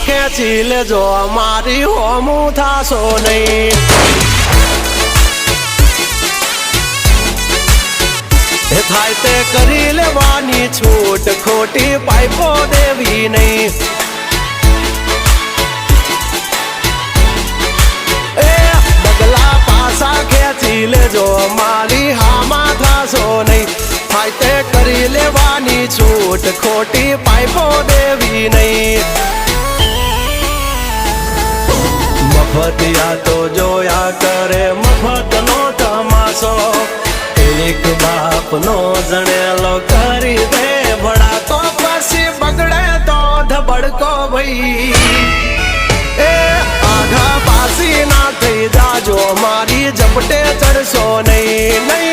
ખેંચી લેજો મારી હોમું થાશો નહીં થાય તે કરી લેવાની છૂટ ખોટી પાઇપો દેવી નહીં એ બગલા પાસા ખેંચી લેજો મારી હામાં થાશો નહીં થાય તે કરી લેવાની છૂટ ખોટી પાઇપો દેવી નહીં મફતિયા તો જોયા કરે મફતનો તમાશો એક બાપનો જણેલો કરી દે ભડા તો પછી બગડે તો ધબડકો ભાઈ એ આઘા પાસી ના થઈ જાજો મારી ઝપટે ચડશો નહીં નહીં